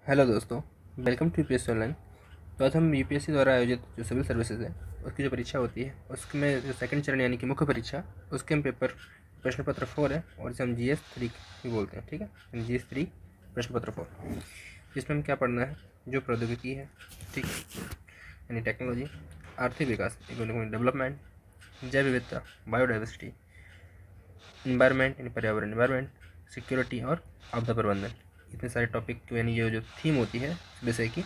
Hello दोस्तों, welcome to UPSC online. तो आज हम यूपीएससी द्वारा आयोजित जो सिविल सर्विसेज है उसकी जो परीक्षा होती है उसमें जो सेकंड चरण यानी कि मुख्य परीक्षा, उसके हम पेपर प्रश्न पत्र 4 है और इसे हम GS 3 भी बोलते हैं। ठीक है, GS 3 प्रश्न पत्र 4, जिसमें हम क्या पढ़ना है, जो प्रौद्योगिकी है, ठीक, यानी टेक्नोलॉजी, आर्थिक विकास, इकोनॉमिक डेवलपमेंट, जैव विविधता, बायोडाइवर्सिटी, इन्वायरमेंट यानी पर्यावरण, इन्वायरमेंट, सिक्योरिटी और आपदा प्रबंधन, इतने सारे टॉपिक यानी ये जो थीम होती है विषय की,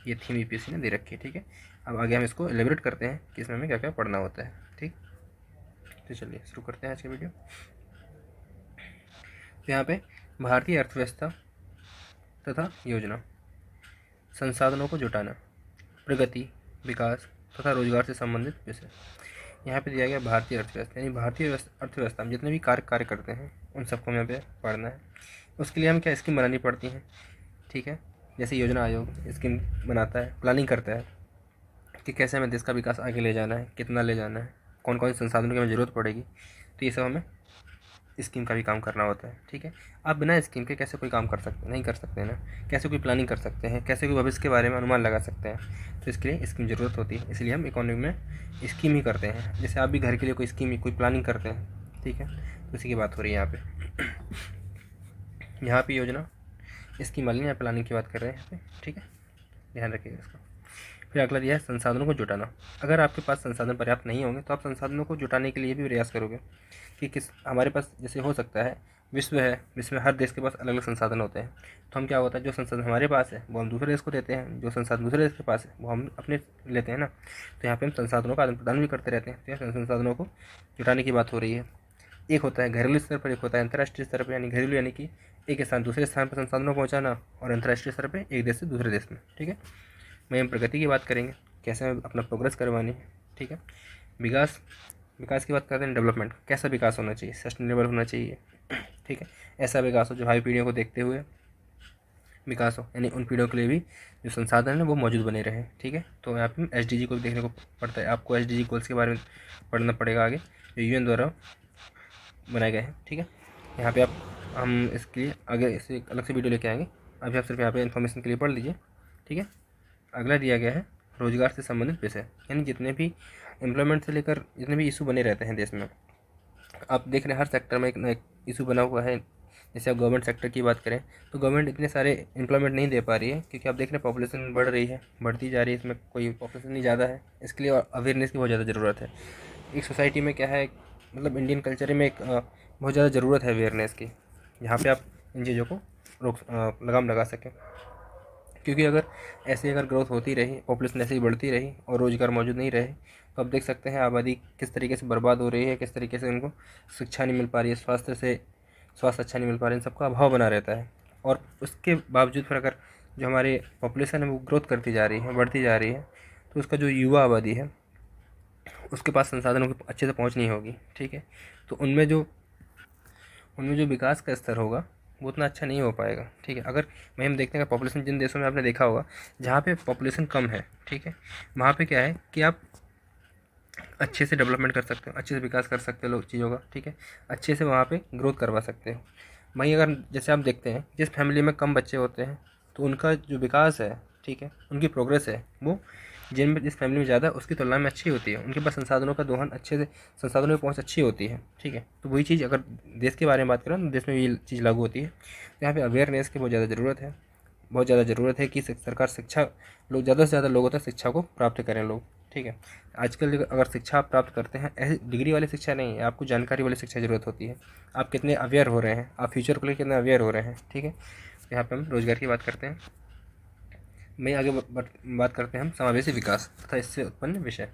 ये थीम यूपीएससी ने दे रखी है। ठीक है, अब आगे हम इसको एलिब्रेट करते हैं कि इसमें हमें क्या क्या पढ़ना होता है। ठीक, तो चलिए शुरू करते हैं आज की वीडियो। तो यहाँ पे भारतीय अर्थव्यवस्था तथा योजना, संसाधनों को जुटाना, प्रगति, विकास तथा रोजगार से संबंधित विषय। यहाँ पे दिया गया भारतीय अर्थव्यवस्था, यानी भारतीय अर्थव्यवस्था में जितने भी कार्य करते हैं उन सबको हमें यहाँ पे पढ़ना है। उसके लिए हम क्या स्कीम बनानी पड़ती हैं। ठीक है, जैसे योजना आयोग स्कीम बनाता है, प्लानिंग करता है कि कैसे हमें देश का विकास आगे ले जाना है, कितना ले जाना है, कौन कौन से संसाधनों की हमें ज़रूरत पड़ेगी, तो ये सब हमें स्कीम का भी काम करना होता है। ठीक है, आप बिना स्कीम के कैसे कोई काम कर सकते नहीं कर सकते हैं ना, कैसे कोई प्लानिंग कर सकते हैं, कैसे कोई भविष्य के बारे में अनुमान लगा सकते हैं, तो इसके लिए स्कीम ज़रूरत होती है। इसलिए हम इकोनॉमी में स्कीम ही करते हैं। जैसे आप भी घर के लिए कोई स्कीम, कोई प्लानिंग करते हैं, ठीक है, तो इसी की बात हो रही है यहाँ पे योजना स्कीम वाली यहाँ प्लानिंग की बात कर रहे हैं यहाँ पे। ठीक है, ध्यान रखिएगा इसका। फिर अगला दिया है संसाधनों को जुटाना। अगर आपके पास संसाधन पर्याप्त नहीं होंगे तो आप संसाधनों को जुटाने के लिए भी प्रयास करोगे कि किस हमारे पास, जैसे हो सकता है विश्व है, विश्व में हर देश के पास अलग अलग संसाधन होते हैं, तो हम क्या होता है जो संसाधन हमारे पास है वो हम दूसरे देश को देते हैं, जो संसाधन दूसरे देश के पास है वो हम अपने लेते हैं ना। तो यहाँ पे हम संसाधनों का आदान प्रदान भी करते रहते हैं। तो यहाँ संसाधनों को जुटाने की बात हो रही है। एक होता है घरेलू स्तर पर, एक होता है अंतर्राष्ट्रीय स्तर पर, यानी घरेलू यानी कि एक स्थान दूसरे स्थान पर संसाधनों को पहुँचाना, और अंतर्राष्ट्रीय स्तर पर एक देश से दूसरे देश में। ठीक है, वहीं हम प्रगति की बात करेंगे, कैसे हमें अपना प्रोग्रेस करवानी है। ठीक है, विकास, विकास की बात करते हैं, डेवलपमेंट, कैसा विकास होना चाहिए, सस्टेनेबल होना चाहिए। ठीक है, ऐसा विकास हो जो भावी पीढ़ियों को देखते हुए विकास हो, यानी उन पीढ़ियों के लिए भी जो संसाधन है वो मौजूद बने रहे। ठीक है, तो यहाँ पे SDG को भी देखने को पड़ता है। आपको SDG गोल्स के बारे में पढ़ना पड़ेगा आगे, जो UN द्वारा बनाए गए हैं। ठीक है, यहाँ पे हम इसके लिए आगे इसे अलग से वीडियो लेके आएंगे। अभी आप सिर्फ यहाँ पे इन्फॉर्मेशन के लिए पढ़ लीजिए। ठीक है, अगला दिया गया है रोजगार से संबंधित विषय, यानी जितने भी एम्प्लॉयमेंट से लेकर जितने भी इशू बने रहते हैं देश में, आप देख रहे हैं हर सेक्टर में एक ना एक इशू बना हुआ है। जैसे आप गवर्नमेंट सेक्टर की बात करें तो गवर्नमेंट इतने सारे एम्प्लॉयमेंट नहीं दे पा रही है, क्योंकि आप देख रहे हैं पॉपुलेशन बढ़ रही है, बढ़ती जा रही है, इसमें कोई पॉपुलेशन नहीं ज़्यादा है। इसके लिए अवेयरनेस की बहुत ज़्यादा ज़रूरत है। एक सोसाइटी में क्या है, मतलब इंडियन कल्चर में एक बहुत ज़्यादा ज़रूरत है अवेयरनेस की, जहाँ पे आप इन चीज़ों को लगाम लगा सकें। क्योंकि अगर ग्रोथ होती रही, पॉपुलेशन ऐसे ही बढ़ती रही और रोज़गार मौजूद नहीं रहे, तो आप देख सकते हैं आबादी किस तरीके से बर्बाद हो रही है, किस तरीके से उनको शिक्षा नहीं मिल पा रही है, स्वास्थ्य अच्छा नहीं मिल पा रहा है, इन सबका अभाव बना रहता है। और उसके बावजूद फिर अगर जो हमारे पॉपुलेशन है वो ग्रोथ करती जा रही है, बढ़ती जा रही है, तो उसका जो युवा आबादी है उसके पास संसाधनों की अच्छे से पहुँच नहीं होगी। ठीक है, तो उनमें जो विकास का स्तर होगा वो उतना अच्छा नहीं हो पाएगा। ठीक है, अगर वहीं हम देखते हैं पॉपुलेशन, जिन देशों में आपने देखा होगा जहाँ पे पॉपुलेशन कम है, ठीक है, वहाँ पे क्या है कि आप अच्छे से डेवलपमेंट कर सकते हो, अच्छे से विकास कर सकते हो लोग चीज़ों का। ठीक है, अच्छे से वहाँ पे ग्रोथ करवा सकते हो। वहीं अगर जैसे आप देखते हैं जिस फैमिली में कम बच्चे होते हैं तो उनका जो विकास है, ठीक है, उनकी प्रोग्रेस है वो जिस फैमिली में ज़्यादा उसकी तुलना में अच्छी होती है। उनके पास संसाधनों का दोहन अच्छे से, संसाधनों की पहुँच अच्छी होती है। ठीक है, तो वही चीज़ अगर देश के बारे में बात करें तो देश में ये चीज़ लागू होती है। तो यहाँ पे अवेयरनेस की बहुत ज़्यादा ज़रूरत है, बहुत ज़्यादा ज़रूरत है कि सरकार शिक्षा, लोग ज़्यादा से ज़्यादा लोगों तक शिक्षा को प्राप्त करें लोग। ठीक है, आजकल अगर शिक्षा आप प्राप्त करते हैं, ऐसी डिग्री वाली शिक्षा नहीं है, आपको जानकारी वाली शिक्षा ज़रूरत होती है। आप कितने अवेयर हो रहे हैं, आप फ्यूचर को लेकर कितने अवेयर हो रहे हैं। ठीक है, यहाँ पे हम रोजगार की बात करते हैं। मैं आगे बात करते हैं हम समावेशी विकास तथा इससे उत्पन्न विषय।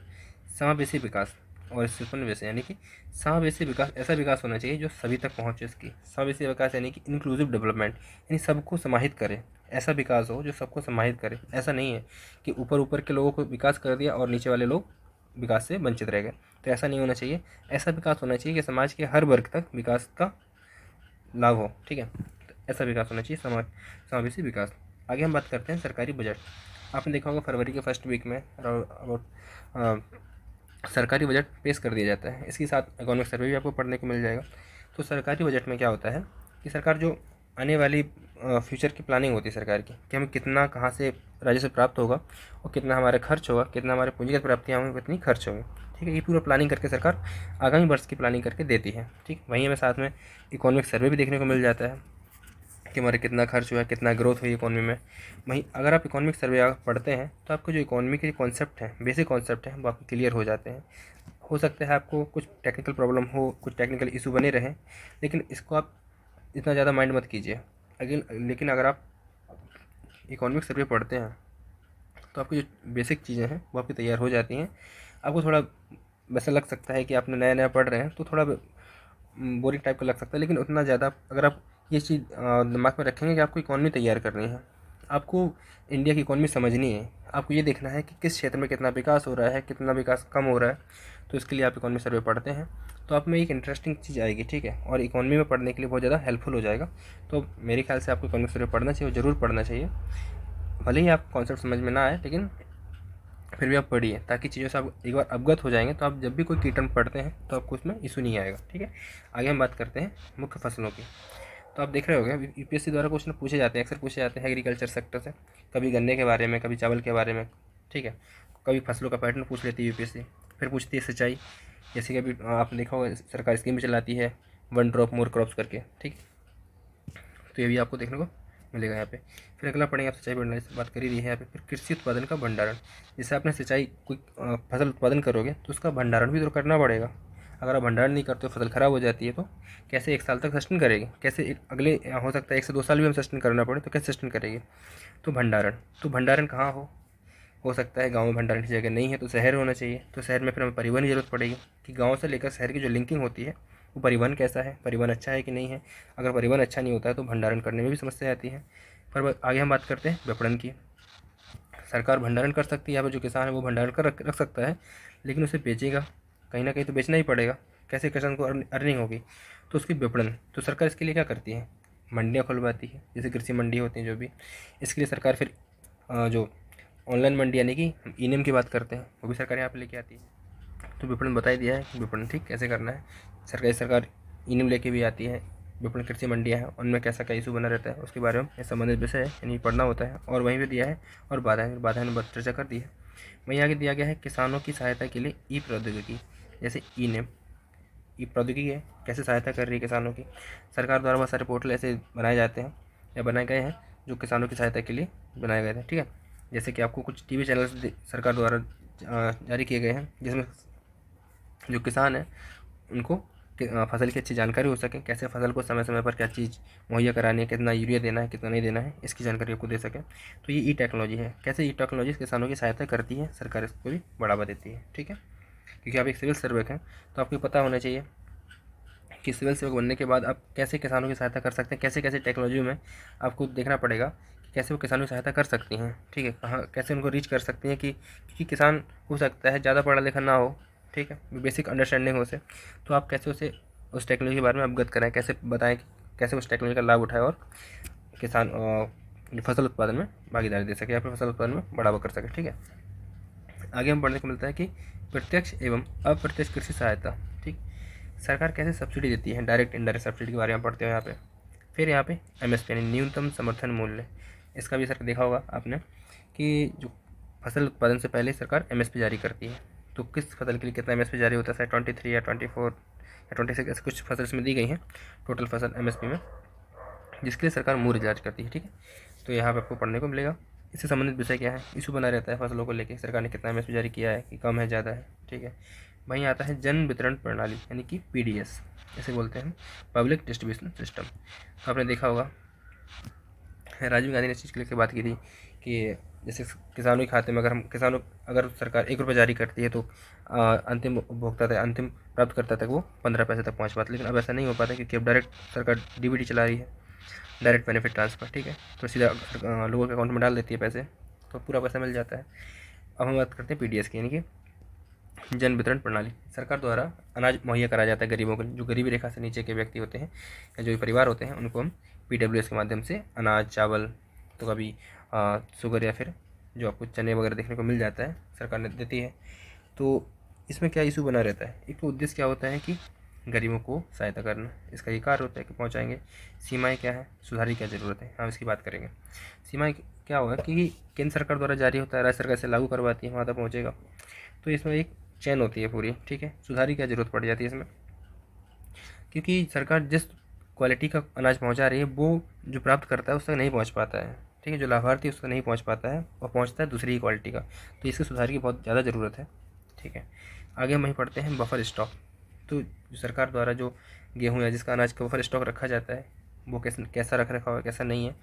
समावेशी विकास और इससे उत्पन्न विषय, यानी कि समावेशी विकास ऐसा विकास होना चाहिए जो सभी तक पहुँचे। इसकी समावेशी विकास यानी कि इंक्लूसिव डेवलपमेंट, यानी सबको समाहित करे। ऐसा विकास हो जो सबको समाहित करे। ऐसा नहीं है कि ऊपर ऊपर के लोगों को विकास कर दिया और नीचे वाले लोग विकास से वंचित रह गए, तो ऐसा नहीं होना चाहिए। ऐसा विकास होना चाहिए कि समाज के हर वर्ग तक विकास का लाभ हो। ठीक है, तो ऐसा विकास होना चाहिए समावेशी विकास। आगे हम बात करते हैं सरकारी बजट। आपने देखा होगा फरवरी के फर्स्ट वीक में अबाउट सरकारी बजट पेश कर दिया जाता है। इसके साथ इकोनॉमिक सर्वे भी आपको पढ़ने को मिल जाएगा। तो सरकारी बजट में क्या होता है कि सरकार जो आने वाली फ्यूचर की प्लानिंग होती है सरकार की कि हमें कितना कहाँ से राजस्व प्राप्त होगा और कितना हमारा खर्च होगा, कितना हमारे पूंजीगत प्राप्तियाँ होंगी, कितनी खर्च होगी। ठीक है, ये पूरा प्लानिंग करके सरकार आगामी वर्ष की प्लानिंग करके देती है। ठीक, वहीं हमें साथ में इकोनॉमिक सर्वे भी देखने को मिल जाता है कि हमारे कितना खर्च हुआ है, कितना ग्रोथ हुई इकोनॉमी में। वहीं अगर आप इकोनॉमिक सर्वे पढ़ते हैं तो आपको जो इकोनॉमी के कॉन्सेप्ट हैं, बेसिक कॉन्सेप्ट हैं, वो आपको क्लियर हो जाते हैं। हो सकता है आपको कुछ टेक्निकल प्रॉब्लम हो, कुछ टेक्निकल इशू बने रहें, लेकिन इसको आप इतना ज़्यादा माइंड मत कीजिए। लेकिन अगर आप इकोनॉमिक सर्वे पढ़ते हैं तो आपकी जो बेसिक चीज़ें हैं वो आपकी तैयार हो जाती हैं। आपको थोड़ा वैसा लग सकता है कि आपने नया नया पढ़ रहे हैं तो थोड़ा बोरिंग टाइप का लग सकता है, लेकिन उतना ज़्यादा अगर आप ये चीज़ दिमाग में रखेंगे कि आपको इकोनॉमी तैयार करनी है, आपको इंडिया की इकोनॉमी समझनी है, आपको ये देखना है कि किस क्षेत्र में कितना विकास हो रहा है, कितना विकास कम हो रहा है, तो इसके लिए आप इकोनॉमी सर्वे पढ़ते हैं तो आप में एक इंटरेस्टिंग चीज़ आएगी। ठीक है, और इकोनॉमी में पढ़ने के लिए बहुत ज़्यादा हेल्पफुल हो जाएगा। तो मेरे ख्याल से आपको इकोनॉमिक सर्वे पढ़ना चाहिए, ज़रूर पढ़ना चाहिए। भले ही आप कॉन्सेप्ट समझ में ना आए, लेकिन फिर भी आप पढ़िए, ताकि चीज़ों से आप एक बार अवगत हो जाएंगे तो आप जब भी कोई की टर्म पढ़ते हैं तो आपको उसमें इशू नहीं आएगा। ठीक है, आगे हम बात करते हैं मुख्य फसलों की। तो आप देख रहे होंगे यूपीएससी द्वारा क्वेश्चन पूछे जाते हैं, अक्सर पूछे जाते हैं एग्रीकल्चर सेक्टर से, कभी गन्ने के बारे में, कभी चावल के बारे में। ठीक है, कभी फसलों का पैटर्न पूछ लेती है यूपीएससी, फिर पूछती है सिंचाई, जैसे कि अभी आपने देखा होगा सरकार स्कीम भी चलाती है वन ड्रॉप मोर क्रॉप्स करके। ठीक, तो ये भी आपको देखने को मिलेगा यहाँ पे। फिर अगला पढ़ेंगे, आप सिंचाई प्रणाली से बात कर ही रही है यहाँ पे। फिर कृषि उत्पादन का भंडारण, जैसे आपने सिंचाई कोई फसल उत्पादन करोगे तो उसका भंडारण भी तो करना पड़ेगा। अगर आप भंडारण नहीं करते हो, फसल ख़राब हो जाती है, तो कैसे एक साल तक सस्टेन करेगी, कैसे अगले हो सकता है 1 से 2 साल भी हम सस्टेन करना पड़े तो कैसे सस्टेन करेगी। तो भंडारण कहाँ हो सकता है गाँव में भंडारण की जगह नहीं है तो शहर होना चाहिए, तो शहर में फिर हमें परिवहन की जरूरत पड़ेगी कि गाँव से लेकर शहर की जो लिंकिंग होती है वो परिवहन कैसा है, परिवहन अच्छा है कि नहीं है। अगर परिवहन अच्छा नहीं होता है तो भंडारण करने में भी समस्या आती है। पर आगे हम बात करते हैं विपणन की। सरकार भंडारण कर सकती है, यहाँ पर जो किसान है वो भंडारण कर रख सकता है, लेकिन उसे बेचेगा कहीं ना कहीं तो बेचना ही पड़ेगा, कैसे किसान को अर्निंग होगी। तो उसकी विपणन, तो सरकार इसके लिए क्या करती है, मंडियाँ खुलवाती है, जैसे कृषि मंडी होती हैं जो भी। इसके लिए सरकार फिर जो ऑनलाइन मंडी यानी कि ई नेम की बात करते हैं वो भी सरकार यहाँ पर लेके आती है। तो विपणन बता ही दिया है कि विपणन ठीक कैसे करना है। सरकार ई नेम लेके भी आती है। विपणन कृषि मंडियाँ हैं उनमें कैसा क्या इशू बना रहता है उसके बारे में संबंधित विषय है, यानी पढ़ना होता है। और वहीं पे दिया है और बाधाएं ने चर्चा कर दी है। वहीं आगे दिया गया है किसानों की सहायता के लिए ई प्रौद्योगिकी, जैसे ई नेम, ई प्रौद्योगिकी है कैसे सहायता कर रही है किसानों की। सरकार द्वारा बहुत सारे पोर्टल ऐसे बनाए जाते हैं या बनाए गए हैं जो किसानों की सहायता के लिए बनाए गए थे। ठीक है, जैसे कि आपको कुछ टीवी चैनल्स सरकार द्वारा जारी किए गए हैं, जिसमें जो किसान है उनको फसल की अच्छी जानकारी हो सके, कैसे फसल को समय समय पर क्या चीज़ मुहैया करानी है, कितना यूरिया देना है, कितना नहीं देना है, इसकी जानकारी आपको दे सके। तो ये ई टेक्नोलॉजी है, कैसे ई टेक्नोलॉजी किसानों की सहायता करती है, सरकार इसको भी बढ़ावा देती है। ठीक है, क्योंकि आप एक सिविल सर्वेक हैं तो आपको पता होना चाहिए कि सिविल सेवक बनने के बाद आप कैसे किसानों की सहायता कर सकते हैं, कैसे कैसे टेक्नोलॉजी में आपको देखना पड़ेगा कि कैसे वो किसानों की सहायता कर सकती हैं। ठीक है, कहाँ कैसे उनको रीच कर सकती हैं कि क्योंकि किसान हो सकता है ज़्यादा पढ़ा लिखा ना हो, ठीक है, बेसिक अंडरस्टैंडिंग हो से, तो आप कैसे उसे उस टेक्नोलॉजी के बारे में अवगत कराएं, कैसे बताएं कि कैसे उस टेक्नोलॉजी का लाभ उठाए और किसान फसल उत्पादन में भागीदारी दे सके या फिर फसल उत्पादन में बढ़ावा कर सके। ठीक है, आगे हम पढ़ने को मिलता है कि प्रत्यक्ष एवं अप्रत्यक्ष कृषि सहायता। ठीक, सरकार कैसे सब्सिडी देती है, डायरेक्ट इनडायरेक्ट सब्सिडी के बारे में पढ़ते हो यहाँ पे। फिर यहाँ पे एमएसपी यानी न्यूनतम समर्थन मूल्य, इसका भी सर देखा होगा आपने कि जो फसल उत्पादन से पहले सरकार एमएसपी जारी करती है, तो किस फसल के लिए कितना एमएसपी जारी होता है, 23 या 24 या 26 ऐसे कुछ फसल इसमें दी गई हैं टोटल फसल एमएसपी में, जिसके लिए सरकार मूल्य जारी करती है। ठीक है, तो यहाँ पर आपको पढ़ने को मिलेगा। इससे संबंधित विषय क्या है, इशू बना रहता है फसलों को लेकर, सरकार ने कितना एमएसपी जारी किया है कि कम है ज़्यादा है। ठीक है, वहीं आता है जन वितरण प्रणाली यानी कि पीडीएस, इसे बोलते हैं पब्लिक डिस्ट्रीब्यूशन सिस्टम। तो आपने देखा होगा राजीव गांधी ने इस चीज़ के लेकर बात की थी कि जैसे किसानों के खाते में अगर सरकार 1 रुपये जारी करती है तो अंतिम उपभोक्ता तक, अंतिम प्राप्तकर्ता तक वो 15 पैसे तक पहुँच पाते, लेकिन अब ऐसा नहीं हो पाता क्योंकि अब डायरेक्ट सरकार डीबीटी चला रही है, डायरेक्ट बेनिफिट ट्रांसफ़र। ठीक है, तो सीधा लोगों के अकाउंट में डाल देती है पैसे, तो पूरा पैसा मिल जाता है। अब हम बात करते हैं पीडीएस की, यानी कि जन वितरण प्रणाली। सरकार द्वारा अनाज मुहैया कराया जाता है गरीबों को, जो गरीबी रेखा से नीचे के व्यक्ति होते हैं या जो परिवार होते हैं उनको हम पीडब्ल्यूएस के माध्यम से अनाज, चावल, तो कभी शुगर या फिर जो आपको चने वगैरह देखने को मिल जाता है सरकार ने देती है। तो इसमें क्या इशू बना रहता है, एक तो उद्देश्य क्या होता है कि गरीबों को सहायता करना, इसका ये कार्य होता है कि पहुँचाएंगे। सीमाएँ क्या है, सुधार की क्या ज़रूरत है, हम इसकी बात करेंगे। सीमाएँ क्या होगा कि केंद्र सरकार द्वारा जारी होता है, राज्य सरकार से लागू करवाती है, वहाँ तक पहुँचेगा। तो इसमें एक चेन होती है पूरी, ठीक है। सुधार की क्या ज़रूरत पड़ जाती है इसमें, क्योंकि सरकार जिस क्वालिटी का अनाज पहुंचा रही है वो जो प्राप्त करता है उस तक नहीं पहुंच पाता है, ठीक है। जो लाभार्थी उस तक नहीं पहुंच पाता है और पहुंचता है दूसरी ही क्वालिटी का, तो इसके सुधार की बहुत ज़्यादा ज़रूरत है, ठीक है। आगे हम वहीं पढ़ते हैं बफर स्टॉक। तो जो सरकार द्वारा जो गेहूँ या जिसका अनाज का बफर स्टॉक रखा जाता है वो कैसा रख रखा हुआ है, कैसा नहीं है,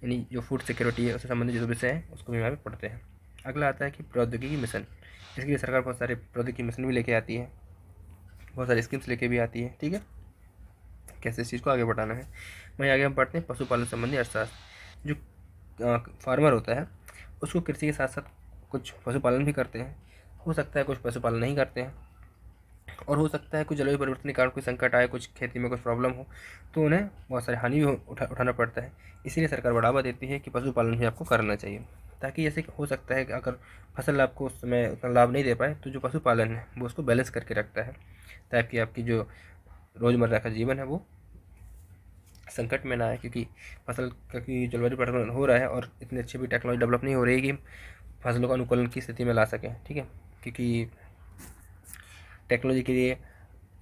यानी जो फूड सिक्योरिटी है उससे संबंधित जो विषय है उसको भी यहाँ पे पढ़ते हैं। अगला आता है कि प्रौद्योगिकी मिशन। इसके लिए सरकार बहुत सारे प्रौद्योगिकी मिशन भी लेके आती है, बहुत सारी स्कीम्स लेके भी आती है, ठीक है, कैसे इस चीज़ को आगे बढ़ाना है। वहीं आगे हम पढ़ते हैं पशुपालन संबंधी अर्थशास्त्र। जो फार्मर होता है उसको कृषि के साथ साथ कुछ पशुपालन भी करते हैं, हो सकता है कुछ पशुपालन नहीं करते हैं, और हो सकता है कुछ जलवायु परिवर्तन के कारण कोई संकट आए, कुछ खेती में कुछ प्रॉब्लम हो तो उन्हें बहुत सारी हानि भी उठाना पड़ता है। इसीलिए सरकार बढ़ावा देती है कि पशुपालन भी आपको करना चाहिए, ताकि ऐसे हो सकता है कि अगर फसल आपको उस समय उतना लाभ नहीं दे पाए तो जो पशुपालन है वो उसको बैलेंस करके रखता है, ताकि आपकी जो रोज़मर्रा का जीवन है वो संकट में ना आए। क्योंकि फसल की जलवायु परिवर्तन हो रहा है और इतनी अच्छी भी टेक्नोलॉजी डेवलप नहीं हो रही है कि फसलों को अनुकूलन की स्थिति में ला सकें, ठीक है। क्योंकि टेक्नोलॉजी के लिए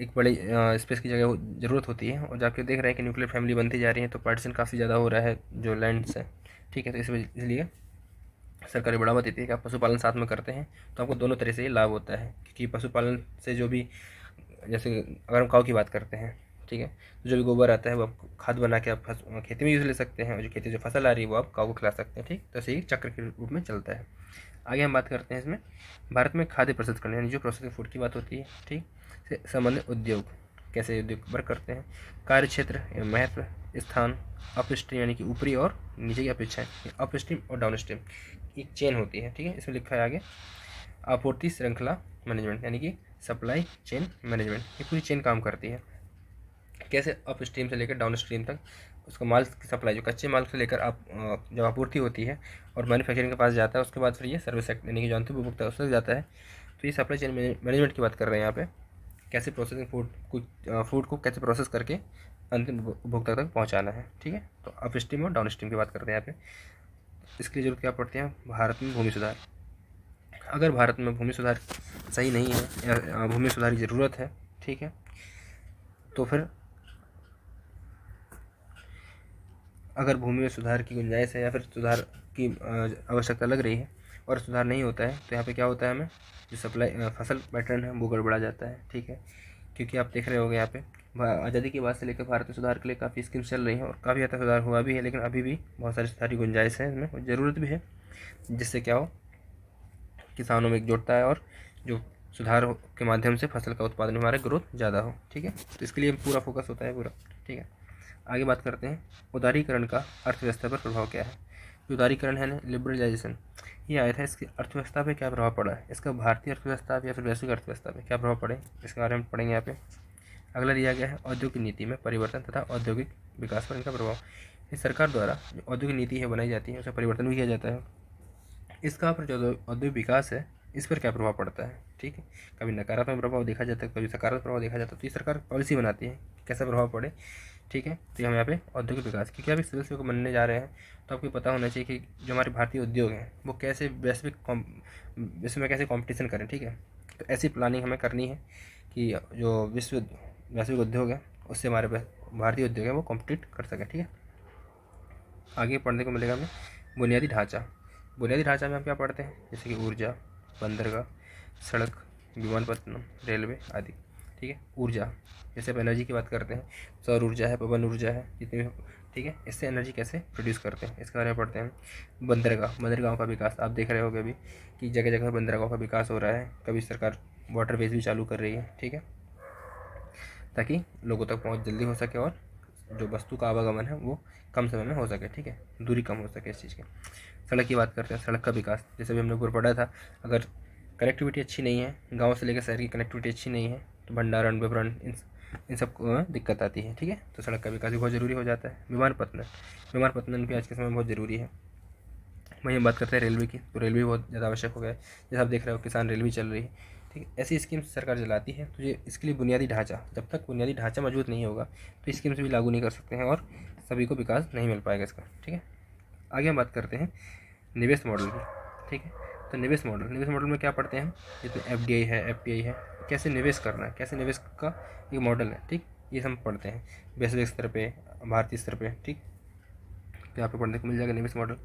एक बड़ी स्पेस की जगह ज़रूरत होती है, और जबकि देख रहे हैं कि न्यूक्लियर फैमिली बनती जा रही है तो पार्टीशन काफ़ी ज़्यादा हो रहा है जो लैंड्स है, ठीक है। तो इसलिए सरकार बढ़ावा देती है कि आप पशुपालन साथ में करते हैं तो आपको दोनों तरह से ये लाभ होता है। क्योंकि पशुपालन से जो भी, जैसे अगर हम काऊ की बात करते हैं, ठीक है, तो जो भी गोबर आता है वो आप खाद बना के आप खेती में यूज़ ले सकते हैं, और जो खेती जो फसल आ रही है वो आप काऊ को खिला सकते हैं, ठीक। तो ऐसे ही चक्र के रूप में चलता है। आगे हम बात करते हैं इसमें भारत में खाद्य प्रसंस्करण यानी जो प्रोसेसिंग फूड की बात होती है, ठीक, से संबंधित उद्योग, कैसे उद्योग वर्क करते हैं, कार्य क्षेत्र, महत्व, स्थान, अपस्ट्रीम यानी कि ऊपरी और नीचे की अपेक्षाएं, अपस्ट्रीम और डाउनस्ट्रीम एक चेन होती है, ठीक है। इसमें लिखा है आगे आपूर्ति श्रृंखला मैनेजमेंट यानी कि सप्लाई चेन मैनेजमेंट, ये पूरी चेन काम करती है। कैसे अप स्ट्रीम से लेकर डाउन स्ट्रीम तक उसका माल की सप्लाई, जो कच्चे माल से लेकर आप जब आपूर्ति होती है और मैन्युफैक्चरिंग के पास जाता है, उसके बाद फिर ये सर्विस सेक्टर यानी कि जो अंतिम उपभोक्ता है उस तक जाता है। तो ये सप्लाई चेन मैनेजमेंट की बात कर रहे हैं यहाँ पे, कैसे प्रोसेसिंग फूड को कैसे प्रोसेस करके अंतिम उपभोक्ता तक पहुँचाना है, ठीक है। तो अप स्ट्रीम और डाउन स्ट्रीम की बात करते हैं यहाँ पे। इसके लिए जरूरत क्या पड़ती है, भारत में भूमि सुधार। अगर भारत में भूमि सुधार सही नहीं है या भूमि सुधार की ज़रूरत है, ठीक है, तो फिर अगर भूमि में सुधार की गुंजाइश है या फिर सुधार की आवश्यकता लग रही है और सुधार नहीं होता है तो यहाँ पे क्या होता है, हमें जो सप्लाई फसल पैटर्न है वो गड़बड़ा जाता है, ठीक है। क्योंकि आप देख रहे होंगे यहाँ पे आज़ादी के बाद से लेकर भारत में सुधार के लिए काफ़ी स्कीम्स चल रही हैं और काफ़ी ज़्यादा सुधार हुआ भी है, लेकिन अभी भी बहुत सारी सुधार की गुंजाइश है, इसमें ज़रूरत भी है, जिससे क्या हो किसानों में एकजुटता है और जो सुधार के माध्यम से फसल का उत्पादन हमारा ग्रोथ ज़्यादा हो, ठीक है। तो इसके लिए पूरा फोकस होता है पूरा, ठीक है। आगे बात करते हैं उदारीकरण का अर्थव्यवस्था पर प्रभाव क्या है। जो उदारीकरण है ना, लिबरलाइजेशन, ये आया था, इसकी अर्थव्यवस्था पे क्या प्रभाव पड़ा है, इसका भारतीय अर्थव्यवस्था पे या फिर वैश्विक अर्थव्यवस्था पे क्या प्रभाव पड़े, इसके बारे में पढ़ेंगे यहाँ पे। अगला दिया गया है औद्योगिक नीति में परिवर्तन तथा औद्योगिक विकास पर इनका प्रभाव। इस सरकार द्वारा जो औद्योगिक नीति है बनाई जाती है उसका परिवर्तन भी किया जाता है, इसका पर जो औद्योगिक विकास है इस पर क्या प्रभाव पड़ता है, ठीक है। कभी नकारात्मक प्रभाव देखा जाता है, कभी सकारात्मक प्रभाव देखा जाता है। तो ये सरकार पॉलिसी बनाती है कैसा प्रभाव पड़े, ठीक है। तो हम यहाँ पे औद्योगिक विकास, क्योंकि अभी सिविल को बनने जा रहे हैं तो आपको पता होना चाहिए कि जो हमारे भारतीय उद्योग हैं वो कैसे विश्व में कैसे कॉम्पिटिशन करें, ठीक है। तो ऐसी प्लानिंग हमें करनी है कि जो वैश्विक उद्योग है उससे हमारे भारतीय उद्योग है वो कॉम्पिटिट कर सकें, ठीक है। आगे पढ़ने को मिलेगा हमें बुनियादी ढांचा। बुनियादी ढांचा में हम क्या पढ़ते हैं, जैसे कि ऊर्जा, बंदरगाह, सड़क, विमानपत्तनम, रेलवे आदि, ठीक है। ऊर्जा, जैसे अब एनर्जी की बात करते हैं, सौर ऊर्जा है, पवन ऊर्जा है, जितनी, ठीक है, इससे एनर्जी कैसे प्रोड्यूस करते हैं इसके बारे में पढ़ते हैं। बंदरगाहों का विकास, आप देख रहे होंगे अभी कि जगह जगह बंदरगाहों का विकास हो रहा है, कभी सरकार वाटरवेज भी चालू कर रही है, ठीक है, ताकि लोगों तक पहुँच जल्दी हो सके और जो वस्तु का आवागमन है वो कम समय में हो सके, ठीक है, दूरी कम हो सके इस चीज़ की। सड़क की बात करते हैं, सड़क का विकास, जैसे भी हमने ऊपर पढ़ा था, अगर कनेक्टिविटी अच्छी नहीं है, गांव से लेकर शहर की कनेक्टिविटी अच्छी नहीं है तो भंडारण विपणन इन सब को दिक्कत आती है, ठीक है। तो सड़क का विकास भी बहुत ज़रूरी हो जाता है। विमानपत्तन भी आज के समय में बहुत ज़रूरी है। वहीं हम बात करते हैं रेलवे की, तो रेलवे बहुत ज़्यादा आवश्यक हो गया है। जैसे आप देख रहे हो किसान रेलवे चल रही है, ठीक है। ऐसी स्कीम सरकार चलाती है, तो ये इसके लिए बुनियादी ढांचा, जब तक बुनियादी ढांचा मजबूत नहीं होगा तो स्कीम्स भी लागू नहीं कर सकते हैं और सभी को विकास नहीं मिल पाएगा इसका। ठीक है, आगे हम बात करते हैं निवेश मॉडल की। ठीक है, तो निवेश मॉडल में क्या पढ़ते हैं हम, जिसमें FDI है, FPI है, कैसे निवेश करना है, कैसे निवेश का एक मॉडल है। ठीक, ये हम पढ़ते हैं वैश्विक स्तर पे, भारतीय स्तर पे। ठीक, तो यहाँ पे पढ़ने को मिल जाएगा निवेश मॉडल।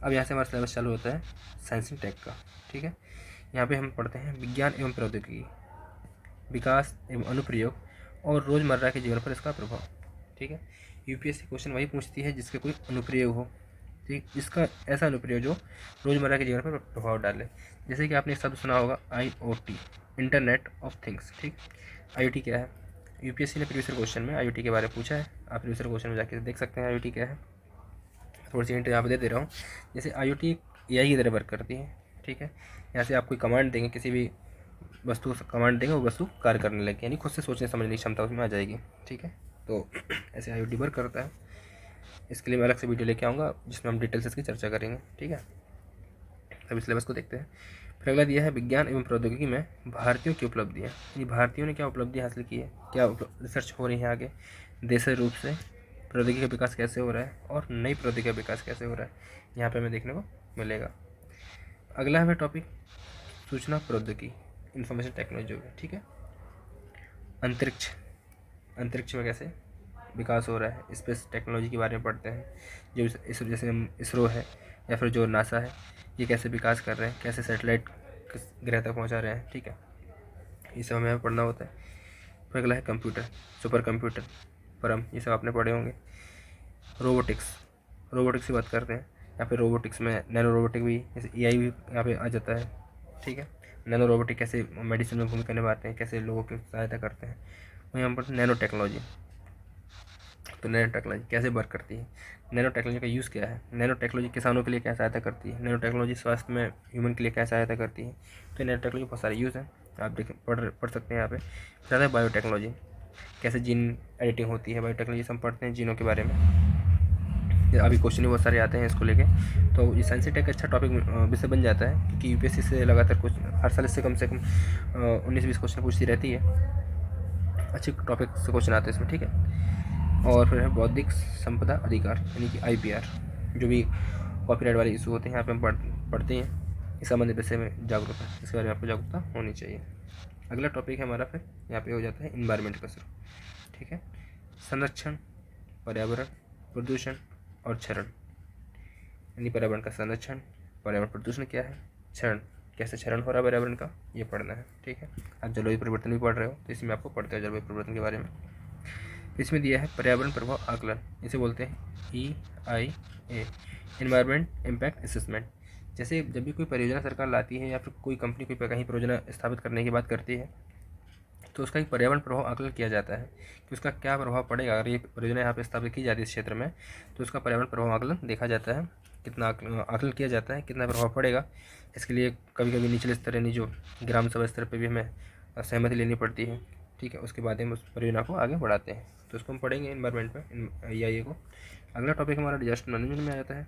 अब यहाँ से हमारा सिलेबस चालू होता है साइंस एंड टेक का। ठीक है, यहाँ पे हम पढ़ते हैं विज्ञान एवं प्रौद्योगिकी, विकास एवं अनुप्रयोग और रोज़मर्रा के जीवन पर इसका प्रभाव। ठीक है, UPSC क्वेश्चन वही पूछती है जिसके कोई अनुप्रयोग हो। ठीक, इसका ऐसा अनुप्रयोग जो रोज़मर्रा के जीवन पर प्रभाव डाले। जैसे कि आपने एक शब्द सुना होगा IoT, इंटरनेट ऑफ थिंग्स। ठीक, IoT क्या है, UPSC ने प्रीवियस क्वेश्चन में IoT के बारे में पूछा है, आप प्रीवियस क्वेश्चन में जाके देख सकते हैं IoT क्या है। थोड़ी सी हिंट यहाँ पे दे रहा हूँ। जैसे IoT AI की तरह वर्क करती है। ठीक है, यहाँ से आप कोई कमांड देंगे, किसी भी वस्तु को कमांड देंगे, वो वस्तु कार्य करने लगे, यानी खुद से सोचने समझने की क्षमता उसमें आ जाएगी। ठीक है, तो ऐसे IoT वर्क करता है। इसके लिए मैं अलग से वीडियो लेके आऊँगा जिसमें हम डिटेल से इसकी चर्चा करेंगे। ठीक है, तब सिलेबस को देखते हैं। फिर अगला दिया है विज्ञान एवं प्रौद्योगिकी में भारतीयों की उपलब्धियाँ, यानी भारतीयों ने क्या उपलब्धियाँ हासिल की है, क्या रिसर्च हो रही है आगे, देशीय रूप से प्रौद्योगिकी का विकास कैसे हो रहा है और नई प्रौद्योगिकी का विकास कैसे हो रहा है, यहाँ पे हमें देखने को मिलेगा। अगला है टॉपिक सूचना प्रौद्योगिकी, इंफॉर्मेशन टेक्नोलॉजी। ठीक है, अंतरिक्ष में कैसे विकास हो रहा है, स्पेस टेक्नोलॉजी के बारे में पढ़ते हैं। जो इसरो, जैसे हम इसरो है या फिर जो नासा है, ये कैसे विकास कर रहे हैं, कैसे सैटेलाइट ग्रह तक पहुँचा रहे हैं। ठीक है, ये सब हमें पढ़ना होता है। फिर अगला है कंप्यूटर, सुपर कंप्यूटर, परम, ये सब आपने पढ़े होंगे। रोबोटिक्स की बात करते हैं। यहाँ पे रोबोटिक्स में नैनो रोबोटिक भी, जैसे AI भी यहाँ पे आ जाता है। ठीक है, नैनो रोबोटिक कैसे मेडिसिन में भूमिका निभाते हैं, कैसे लोगों की सहायता करते हैं। वहीं हम पढ़ते हैं नैनो टेक्नोलॉजी, तो नैनो टेक्नोलॉजी कैसे वर्क करती है, नैनो टेक्नोलॉजी का यूज़ क्या है, नैनो टेक्नोलॉजी किसानों के लिए क्या सहायता करती है, नैनो टेक्नोलॉजी स्वास्थ्य में ह्यूमन के लिए क्या सहायता करती है। तो नैनो टेक्नोलॉजी बहुत सारे यूज़ हैं, आप देखें पढ़ सकते हैं यहाँ पे। ज़्यादा बायोटेक्नोलॉजी, कैसे जीन एडिटिंग होती है, बायोटेक्नोलॉजी हम पढ़ते हैं जीनों के बारे में। अभी क्वेश्चन बहुत सारे आते हैं इसको लेके, तो ये साइंस टेक अच्छा टॉपिक विषय बन जाता है, क्योंकि UPSC से लगातार कुछ हर साल इससे कम 19-20 क्वेश्चन पूछती रहती है। अच्छे टॉपिक से क्वेश्चन आते हैं इसमें। ठीक है, और फिर है बौद्धिक संपदा अधिकार, यानी कि IPR, जो भी कॉपीराइट वाले इशू होते हैं यहाँ पे हम पढ़ते हैं। इस संबंधित विषय में जागरूकता, इसके बारे में आपको जागरूकता होनी चाहिए। अगला टॉपिक है हमारा, फिर यहाँ पे हो जाता है इन्वायरमेंट का शुरू। ठीक है, संरक्षण, पर्यावरण, प्रदूषण और क्षरण, यानी पर्यावरण का संरक्षण, पर्यावरण प्रदूषण क्या है, क्षरण कैसे क्षरण हो रहा है पर्यावरण का, ये पढ़ना है। ठीक है, आप जलवायु परिवर्तन भी पढ़ रहे हो तो इसमें आपको पढ़ते हैं जलवायु परिवर्तन के बारे में। इसमें दिया है पर्यावरण प्रभाव आकलन, इसे बोलते हैं EIA, इन्वायरमेंट इम्पैक्ट असेसमेंट। जैसे जब भी कोई परियोजना सरकार लाती है या फिर कोई कंपनी कोई कहीं परियोजना स्थापित करने की बात करती है, तो उसका एक पर्यावरण प्रभाव आकलन किया जाता है कि उसका क्या प्रभाव पड़ेगा। अगर ये परियोजना यहाँ पे स्थापित की जाती है इस क्षेत्र में, तो उसका पर्यावरण प्रभाव आकलन देखा जाता है, कितना आकलन किया जाता है, कितना प्रभाव पड़ेगा। इसके लिए कभी कभी निचले स्तर यानी जो ग्राम सभा स्तर पर भी हमें सहमति लेनी पड़ती है। ठीक है, उसके बाद हम उस परियोजना को आगे बढ़ाते हैं, तो उसको हम पढ़ेंगे इन्वायरमेंट में, EIA को। अगला टॉपिक हमारा डिजास्टर मैनेजमेंट में आ जाता है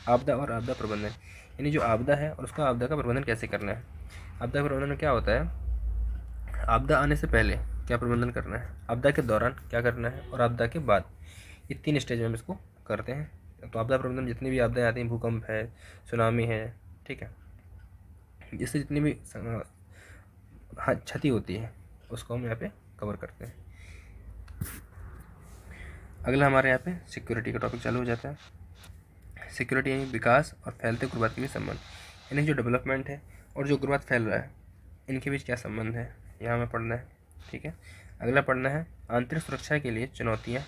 आपदा और आपदा प्रबंधन, यानी जो आपदा है और उसका आपदा का प्रबंधन कैसे करना है। आपदा प्रबंधन में क्या होता है, आपदा आने से पहले क्या प्रबंधन करना है, आपदा के दौरान क्या करना है और आपदा के बाद, ये 3 स्टेज में हम इसको करते हैं। तो आपदा प्रबंधन जितनी भी आपदाएं आती हैं, भूकंप है, सुनामी है, ठीक है, जिससे जितनी भी क्षति होती है उसको हम यहाँ पे कवर करते हैं। अगला हमारे यहाँ पे सिक्योरिटी का टॉपिक चालू हो जाता है। सिक्योरिटी यानी विकास और फैलते उग्रवाद के बीच संबंध, यानी जो डेवलपमेंट है और जो उग्रवाद फैल रहा है इनके बीच क्या संबंध है, यहाँ हमें पढ़ना है। ठीक है, अगला पढ़ना है आंतरिक सुरक्षा के लिए चुनौतियाँ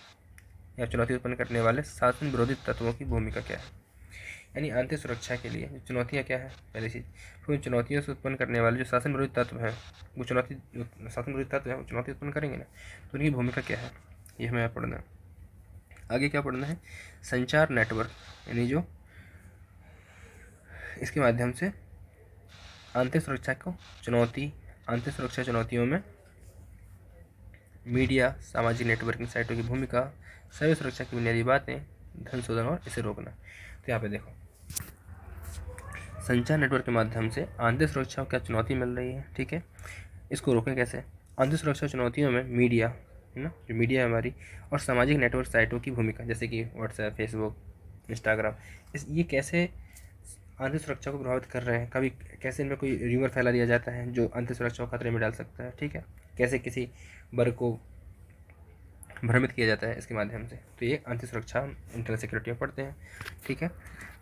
या चुनौती उत्पन्न करने वाले शासन विरोधी तत्वों की भूमिका क्या है। यानी आंतरिक सुरक्षा के लिए चुनौतियाँ क्या है, पहली चीज़। फिर चुनौतियों से उत्पन्न करने वाले जो शासन विरोधी तत्व हैं, वो शासन विरोधी तत्व है वो चुनौती उत्पन्न करेंगे ना, तो उनकी भूमिका क्या है, ये हमें पढ़ना है। आगे क्या पढ़ना है, संचार नेटवर्क, यानी जो इसके माध्यम से आंतरिक सुरक्षा चुनौतियों में मीडिया, सामाजिक नेटवर्किंग साइटों की भूमिका, साइबर सुरक्षा की बुनियादी बातें, धन शोधन और इसे रोकना। तो यहाँ पे देखो, संचार नेटवर्क के माध्यम से आंतरिक सुरक्षा को क्या चुनौती मिल रही है, ठीक है, इसको रोकें कैसे। आंतरिक सुरक्षा चुनौतियों में मीडिया है ना, जो मीडिया है हमारी, और सामाजिक नेटवर्क साइटों की भूमिका, जैसे कि व्हाट्सएप, फेसबुक, इंस्टाग्राम, ये कैसे आंतरिक सुरक्षा को प्रभावित कर रहे हैं। कभी कैसे इनमें कोई र्यूमर फैला दिया जाता है जो आंतरिक सुरक्षा को खतरे में डाल सकता है, ठीक है, कैसे किसी वर्ग को भ्रमित किया जाता है इसके माध्यम से। तो ये आंतरिक सुरक्षा इंटरनल सिक्योरिटी में पढ़ते हैं, ठीक है।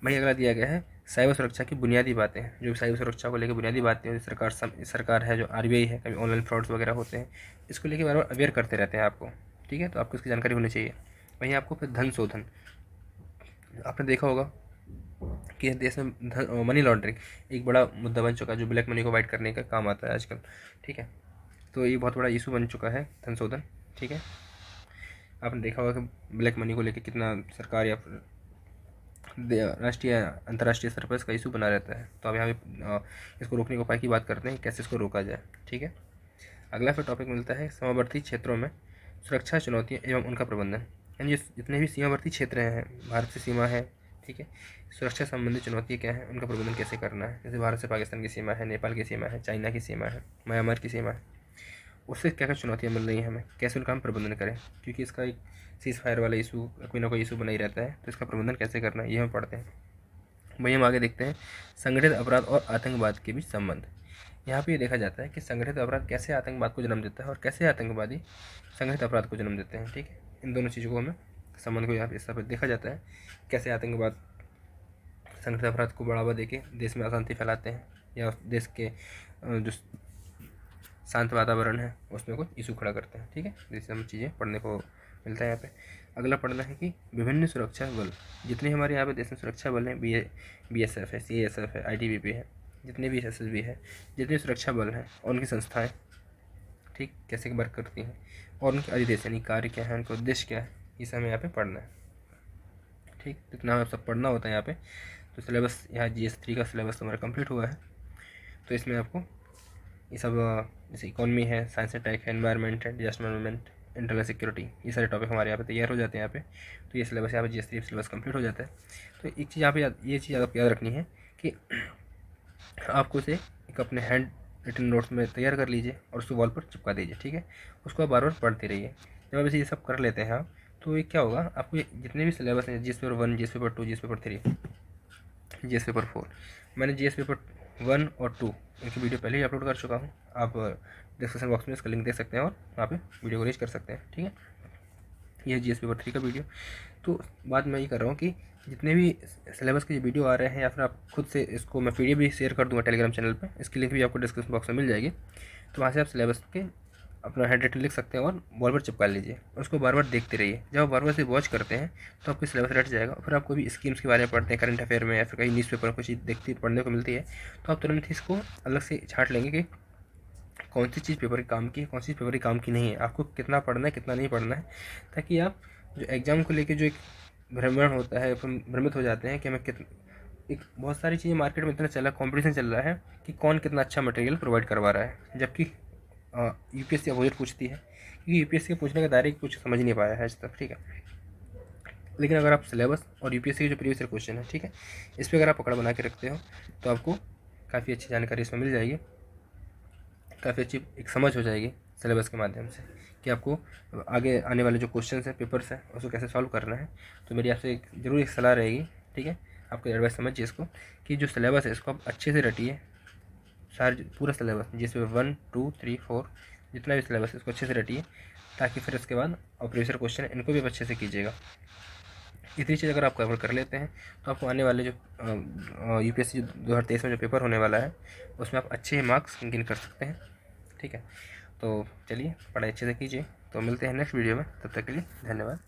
वहीं अगला दिया गया है साइबर सुरक्षा की बुनियादी बातें, जो साइबर सुरक्षा को लेकर बुनियादी बातें हैं। सरकार है, जो RBI है, कभी ऑनलाइन फ्रॉड्स वगैरह होते हैं, इसको लेकर बार बार अवेयर करते रहते हैं आपको, ठीक है, तो आपको इसकी जानकारी होनी चाहिए। वहीं आपको फिर धन शोधन, आपने देखा होगा कि देश में मनी लॉन्ड्रिंग एक बड़ा मुद्दा बन चुका है, जो ब्लैक मनी को वाइट करने का काम आता है आजकल, ठीक है। तो ये बहुत बड़ा इशू बन चुका है धन शोधन, ठीक है। आपने देखा होगा कि ब्लैक मनी को लेकर कितना सरकार या राष्ट्रीय अंतर्राष्ट्रीय स्तर पर इसका इशू बना रहता है। तो अब यहाँ पे इसको रोकने के उपाय की बात करते हैं, कैसे इसको रोका जाए, ठीक है। अगला फिर टॉपिक मिलता है सीमावर्ती क्षेत्रों में सुरक्षा चुनौतियाँ एवं उनका प्रबंधन, यानी जितने भी सीमावर्ती क्षेत्र हैं, भारत से सीमा है, ठीक है, सुरक्षा संबंधी चुनौतियाँ क्या है, उनका प्रबंधन कैसे करना है। जैसे भारत से पाकिस्तान की सीमा है, नेपाल की सीमा है, चाइना की सीमा है, म्यांमार की सीमा है, उससे क्या क्या चुनौतियाँ मिल रही हैं हमें, कैसे उनका हम प्रबंधन करें, क्योंकि इसका एक सीज फायर वाला इशू, कोई ना कोई इशू बना ही रहता है, तो इसका प्रबंधन कैसे करना है ये हम पढ़ते हैं। वहीं हम आगे देखते हैं संगठित अपराध और आतंकवाद के बीच संबंध। यहाँ पे ये देखा जाता है कि संगठित अपराध कैसे आतंकवाद को जन्म देता है और कैसे आतंकवादी संगठित अपराध को जन्म देते हैं, ठीक है। इन दोनों चीज़ों को हमें संबंध को यहाँ पे इस तरह देखा जाता है, कैसे आतंकवाद संगठित अपराध को बढ़ावा देके देश में अशांति फैलाते हैं, या देश के जो शांत वातावरण है उसमें कुछ इशू खड़ा करते हैं, ठीक है। जैसे हम चीज़ें पढ़ने को मिलता है यहाँ पे। अगला पढ़ना है कि विभिन्न सुरक्षा बल, जितने हमारे यहाँ पे देश में सुरक्षा बल हैं, BSF है, CSF है, ITBP है, जितने भी SSB है, जितने सुरक्षा बल हैं और उनकी संस्थाएं, ठीक, कैसे वर्क करती हैं और उनके अधिदेश यानी कार्य क्या है, उनका उद्देश्य क्या है, ये सब हमें यहाँ पे पढ़ना है, ठीक। जितना हमें सब पढ़ना होता है यहाँ पे। तो सिलेबस यहाँ GS3 का सिलेबस हमारा कंप्लीट हुआ है। तो इसमें आपको ये सब जैसे इकोनॉमी है, साइंस एंड टेक है, एनवायरनमेंट है, डिजास्टर मैनेजमेंट, इंटरनल सिक्योरिटी, ये सारे टॉपिक हमारे यहाँ पे तैयार हो जाते हैं यहाँ पे। तो ये सिलेबस यहाँ पे GS3 सिलेबस कंप्लीट हो जाता है। तो एक चीज़ यहाँ पे ये चीज़ आपको याद रखनी है कि आपको इसे एक अपने हैंड रिटन नोट्स में तैयार कर लीजिए और उसको वॉल पर चिपका दीजिए, ठीक है। उसको आप बार बार पढ़ते रहिए। जब आप इसे ये सब कर लेते हैं आप, तो ये क्या होगा, आपको जितने भी सिलेबस हैं, GS paper 1, GS paper 2, GS paper 3, GS paper 4, मैंने GS पेपर 1 और 2 इनकी वीडियो पहले ही अपलोड कर चुका हूँ। आप डिस्क्रिप्शन बॉक्स में इसका लिंक देख सकते हैं और वहाँ पे वीडियो को रीच कर सकते हैं, ठीक है। ये GS पेपर 3 का वीडियो। तो बात मैं ये कर रहा हूँ कि जितने भी सिलेबस के वीडियो आ रहे हैं, या फिर आप खुद से इसको मैं PDF भी शेयर कर दूँगा टेलीग्राम चैनल पर, इसकी लिंक भी आपको डिस्क्रिप्शन बॉक्स में मिल जाएगी। तो वहाँ से आप सिलेबस के अपना हैंड राइटिंग लिख सकते हैं और वॉल पर चिपका लीजिए। उसको बार बार देखते रहिए। जब आप बार बार से वॉच करते हैं तो आपको सिलेबस रट जाएगा। फिर आप कोई भी स्कीम्स के बारे में पढ़ते हैं, करंट अफेयर में, या फिर कहीं न्यूज़पेपर में कुछ चीज़ पढ़ने को मिलती है, तो आप तुरंत ही इसको अलग से छांट लेंगे कि कौन सी चीज़ पेपर के काम की है, कौन सी पेपर के काम की नहीं है, आपको कितना पढ़ना है, कितना नहीं पढ़ना है, ताकि आप जो एग्ज़ाम को लेकर जो एक भ्रमण होता है, भ्रमित हो जाते हैं कि हमें एक बहुत सारी चीज़ें मार्केट में इतना चला, कॉम्पिटिशन चल रहा है कि कौन कितना अच्छा मटेरियल प्रोवाइड करवा रहा है, जबकि UPSC अपोजिट पूछती है, क्योंकि UPSC के पूछने का दायरे कुछ समझ नहीं पाया है आज तक, ठीक है। लेकिन अगर आप सिलेबस और UPSC के जो प्रीवियस ईयर क्वेश्चन है, ठीक है, इस पर अगर आप पकड़ बना के रखते हो तो आपको काफ़ी अच्छी जानकारी इसमें मिल जाएगी, काफ़ी अच्छी एक समझ हो जाएगी सिलेबस के माध्यम से कि आपको आगे आने वाले जो क्वेश्चन हैं, पेपर्स हैं, उसको कैसे सॉल्व करना है। तो मेरी आपसे ज़रूर एक सलाह रहेगी, ठीक है, आपको एडवाइस समझिए इसको कि जो सिलेबस है इसको आप अच्छे से रटिए, सारे पूरा सिलेबस जिसमें 1, 2, 3, 4 जितना भी सिलेबस है इसको अच्छे से रटिए, ताकि फिर उसके बाद और प्रीवियस ईयर क्वेश्चन इनको भी अच्छे से कीजिएगा। इतनी चीज़ अगर आप कवर कर लेते हैं तो आपको आने वाले जो UPSC 2023 में जो पेपर होने वाला है उसमें आप अच्छे मार्क्स गेन कर सकते हैं, ठीक है। तो चलिए पढ़ाई अच्छे से कीजिए। तो मिलते हैं नेक्स्ट वीडियो में, तब तक के लिए धन्यवाद।